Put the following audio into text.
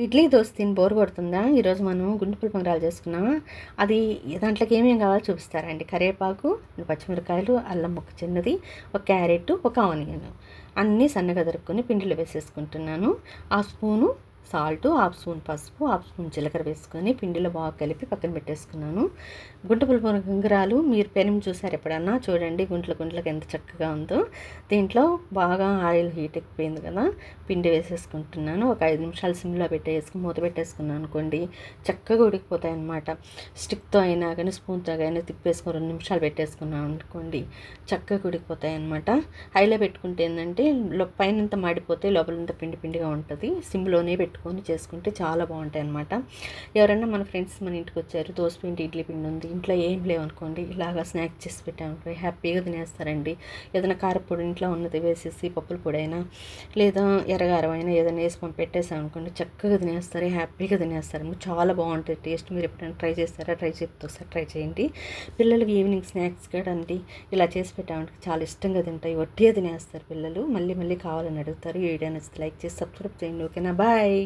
ఇడ్లీ దోశ తిని బోర్ కొడుతుందా? ఈరోజు మనం గుంటె పులుపుంగరాలు చేసుకున్నాం. అది దాంట్లోకి ఏమేమి కావాలో చూపిస్తారండి. కరివేపాకు, పచ్చిమిరకాయలు, అల్లం ముక్క చిన్నది, ఒక క్యారెట్, ఒక ఆనియన్ అన్నీ సన్నగా తరుక్కొని పిండిలో వేసేసుకుంటున్నాను. Half spoon salt, half spoon పసుపు, హాఫ్ స్పూన్ జీలకర్ర వేసుకొని పిండిలో బాగా కలిపి పక్కన పెట్టేసుకున్నాను. గుంటె పులుపుంగరాలు మీరు పెనం చూసారు ఎప్పుడన్నా? చూడండి గుంట్లకి ఎంత చక్కగా ఉందో. దీంట్లో బాగా ఆయిల్ హీట్ ఎక్కిపోయింది కదా, పిండి వేసేసుకుంటున్నాను. ఒక 5 నిమిషాలు సిమ్లో పెట్టేసుకుని మూత పెట్టేసుకున్నాను అనుకోండి, చక్కగా ఉడికిపోతాయి అన్నమాట. స్టిక్తో అయినా కానీ స్పూన్తో అయినా తిప్పేసుకొని 2 నిమిషాలు పెట్టేసుకున్నాం అనుకోండి, చక్కగా ఉడికిపోతాయి అన్నమాట. హైలో పెట్టుకుంటే ఏంటంటే పైనంతా మాడిపోతే లోపలంతా పిండి పిండిగా ఉంటుంది. సిమ్లోనే పెట్టుకొని చేసుకుంటే చాలా బాగుంటాయి అన్నమాట. ఎవరైనా మన ఫ్రెండ్స్ మన ఇంటికి వచ్చారు, దోశ పిండి ఇడ్లీ పిండి ఉంది, ఇంట్లో ఏం లేవనుకోండి, ఇలాగా స్నాక్స్ చేసి పెట్టామనుకో హ్యాపీగా తినేస్తారండి. ఏదైనా కారపొడి ఇంట్లో ఉన్నది వేసేసి పప్పుల పొడి అయినా లేదా ఎర్రగారం అయినా ఏదైనా వేసి పెట్టేసాం అనుకోండి, చక్కగా తినేస్తారు, హ్యాపీగా తినేస్తారు. చాలా బాగుంటుంది టేస్ట్. మీరు ఎప్పుడైనా ట్రై చేస్తారా? ట్రై చేస్తే ఒకసారి ట్రై చేయండి. పిల్లలకి ఈవినింగ్ స్నాక్స్ కూడా అండి ఇలా చేసి పెట్టామంటే చాలా ఇష్టంగా తింటాయి. ఒట్టిగా తినేస్తారు పిల్లలు, మళ్ళీ మళ్ళీ కావాలని అడుగుతారు. ఈ వీడియో నచ్చితే లైక్ చేసి సబ్స్క్రైబ్ చేయండి. ఓకేనా? బాయ్.